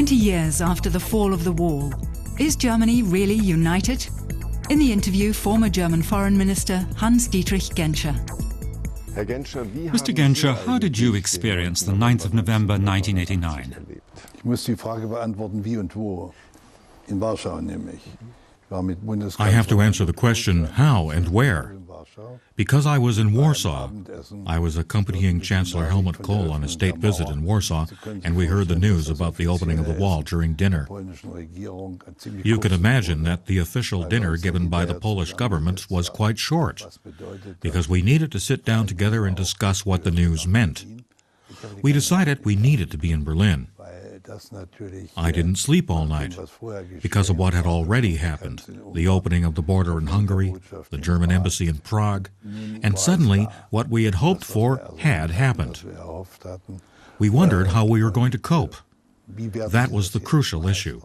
Years after the fall of the wall, is Germany really united? In the interview, former German Foreign Minister Hans-Dietrich Genscher. Mr. Genscher, how did you experience the 9th of November 1989? I have to answer the question, how and where? Because I was in Warsaw. I was accompanying Chancellor Helmut Kohl on a state visit in Warsaw, and we heard the news about the opening of the wall during dinner. You can imagine that the official dinner given by the Polish government was quite short, because we needed to sit down together and discuss what the news meant. We decided we needed to be in Berlin. I didn't sleep all night because of what had already happened, the opening of the border in Hungary, the German embassy in Prague, and suddenly what we had hoped for had happened. We wondered how we were going to cope. That was the crucial issue.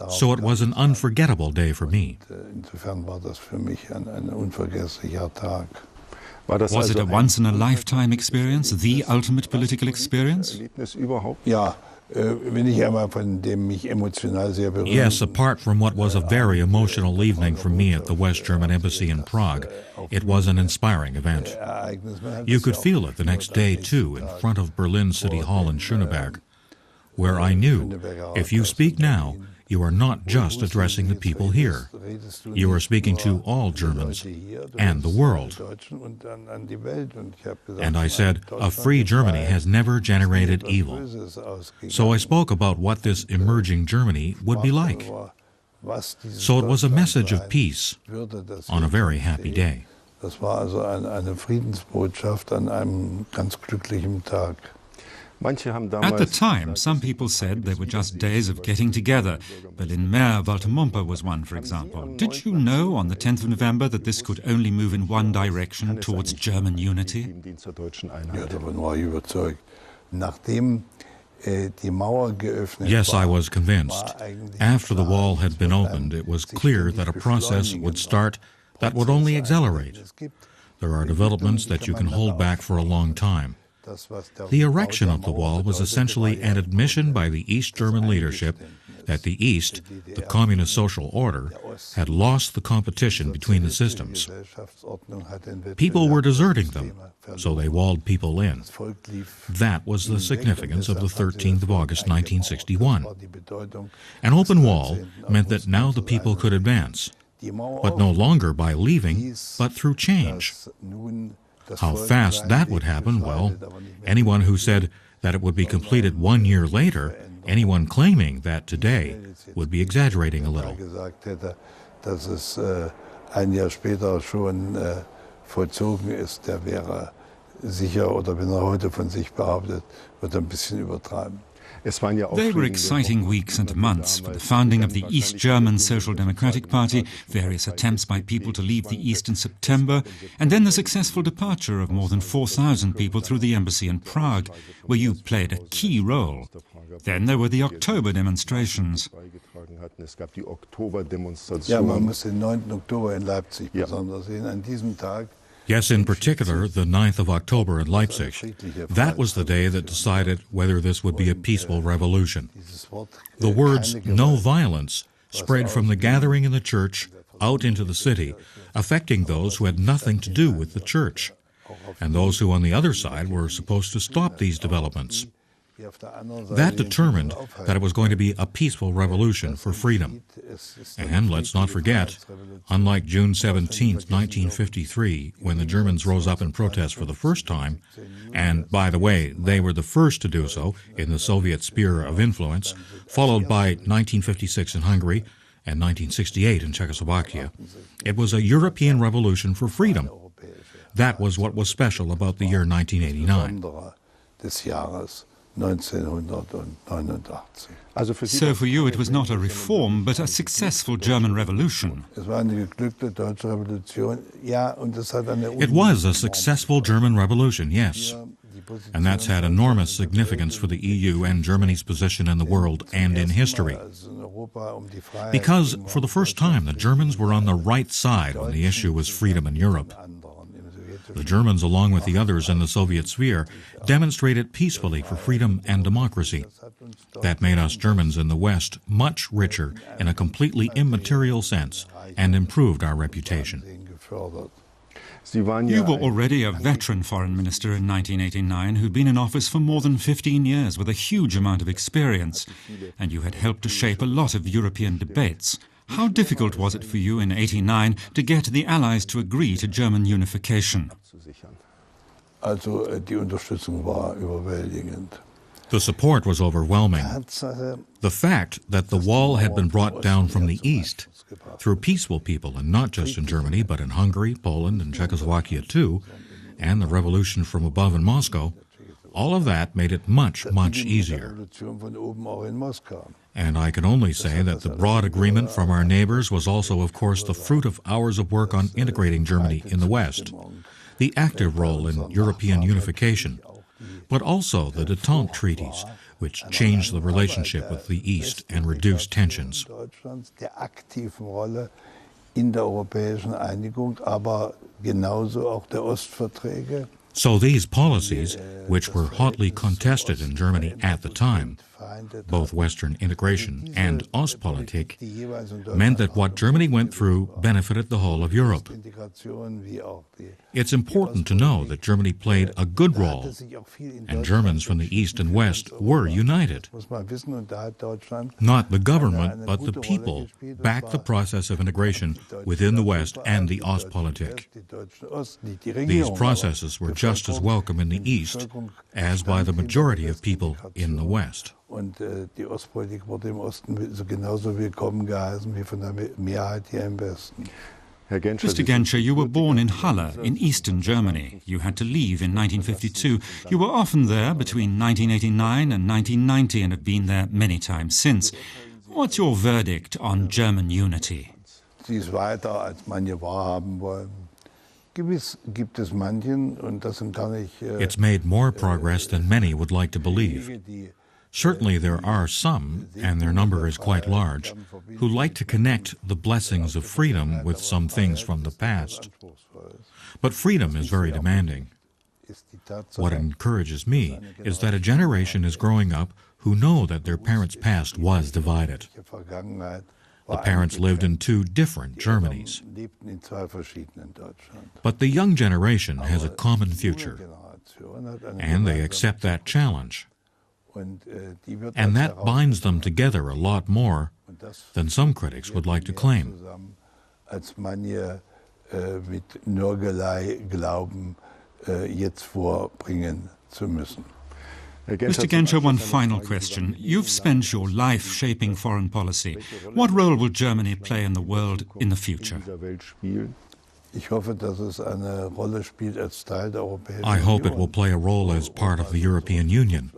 So it was an unforgettable day for me. Was it a once-in-a-lifetime experience, the ultimate political experience? Yes, apart from what was a very emotional evening for me at the West German Embassy in Prague, it was an inspiring event. You could feel it the next day, too, in front of Berlin City Hall in Schöneberg, where I knew, if you speak now, you are not just addressing the people here. You are speaking to all Germans and the world. And I said, a free Germany has never generated evil. So I spoke about what this emerging Germany would be like. So it was a message of peace on a very happy day. Das war also eine Friedensbotschaft an einem ganz glücklichen Tag. At the time, some people said they were just days of getting together. Berlin Mayor Walter Mumper was one, for example. Did you know on the 10th of November that this could only move in one direction, towards German unity? Ja, davon war ich überzeugt. Nachdem die Mauer geöffnet Yes, I was convinced. After the wall had been opened, it was clear that a process would start that would only accelerate. There are developments that you can hold back for a long time. The erection of the wall was essentially an admission by the East German leadership that the East, the communist social order, had lost the competition between the systems. People were deserting them, so they walled people in. That was the significance of the 13th of August 1961. An open wall meant that now the people could advance, but no longer by leaving, but through change. How fast that would happen, well, anyone who said that it would be completed 1 year later, anyone claiming that today, would be exaggerating a little. Dass es ein Jahr später schon vollzogen ist, der wäre sicher, oder wenn heute von sich behauptet, wird ein bisschen übertreiben. They were exciting weeks and months for the founding of the East German Social Democratic Party, various attempts by people to leave the East in September, and then the successful departure of more than 4,000 people through the embassy in Prague, where you played a key role. Then there were the October demonstrations. Ja, man muss den 9. Oktober in Leipzig besonders sehen. An diesem Tag. Yes, in particular, the 9th of October in Leipzig. That was the day that decided whether this would be a peaceful revolution. The words, no violence, spread from the gathering in the church out into the city, affecting those who had nothing to do with the church, and those who on the other side were supposed to stop these developments. That determined that it was going to be a peaceful revolution for freedom. And let's not forget, unlike June 17, 1953, when the Germans rose up in protest for the first time, and by the way, they were the first to do so in the Soviet sphere of influence, followed by 1956 in Hungary and 1968 in Czechoslovakia, it was a European revolution for freedom. That was what was special about the year 1989. So for you it was not a reform, but a successful German revolution. It was a successful German revolution, yes. And that's had enormous significance for the EU and Germany's position in the world and in history. Because for the first time the Germans were on the right side when the issue was freedom in Europe. The Germans, along with the others in the Soviet sphere, demonstrated peacefully for freedom and democracy. That made us Germans in the West much richer in a completely immaterial sense and improved our reputation. You were already a veteran foreign minister in 1989 who'd been in office for more than 15 years with a huge amount of experience, and you had helped to shape a lot of European debates. How difficult was it for you in '89 to get the Allies to agree to German unification? The support was overwhelming. The fact that the wall had been brought down from the east through peaceful people, and not just in Germany, but in Hungary, Poland, and Czechoslovakia too, and the revolution from above in Moscow, all of that made it much, much easier. And I can only say that the broad agreement from our neighbors was also, of course, the fruit of hours of work on integrating Germany in the West, the active role in European unification, but also the détente treaties, which changed the relationship with the East and reduced tensions. So these policies, which were hotly contested in Germany at the time, both Western integration and Ostpolitik, meant that what Germany went through benefited the whole of Europe. It's important to know that Germany played a good role, and Germans from the East and West were united. Not the government, but the people backed the process of integration within the West and the Ostpolitik. These processes were just as welcome in the East as by the majority of people in the West. Und die Ostpolitik wurde im Osten genauso willkommen geheißen wie von der Mehrheit hier im Westen. Mr. Genscher, you were born in Halle, in eastern Germany. You had to leave in 1952. You were often there between 1989 and 1990 and have been there many times since. What's your verdict on German unity? Sie ist weiter, als manche wahrhaben wollen. Gewiss gibt es manchen, und das sind gar nicht... It's made more progress than many would like to believe. Certainly there are some, and their number is quite large, who like to connect the blessings of freedom with some things from the past. But freedom is very demanding. What encourages me is that a generation is growing up who know that their parents' past was divided. The parents lived in two different Germanys. But the young generation has a common future, and they accept that challenge. And that binds them together a lot more than some critics would like to claim. Als manche mit Nörgelei glauben, jetzt vorbringen zu müssen. Mr. Genscher, one final question. You've spent your life shaping foreign policy. What role will Germany play in the world in the future? Ich hoffe, dass es eine Rolle spielt als Teil der Europäischen Union. I hope it will play a role as part of the European Union.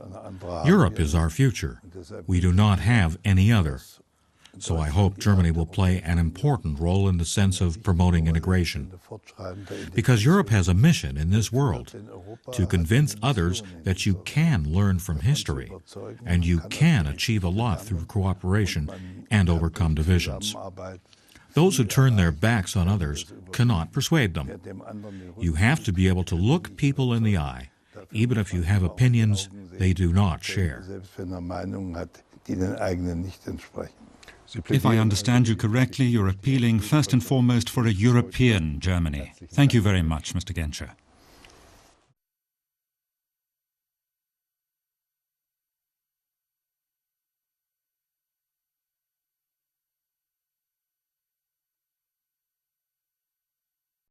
Europe is our future. We do not have any other. So I hope Germany will play an important role in the sense of promoting integration. Because Europe has a mission in this world, to convince others that you can learn from history, and you can achieve a lot through cooperation and overcome divisions. Those who turn their backs on others cannot persuade them. You have to be able to look people in the eye, even if you have opinions they do not share. If I understand you correctly, you're appealing first and foremost for a European Germany. Thank you very much, Mr. Genscher.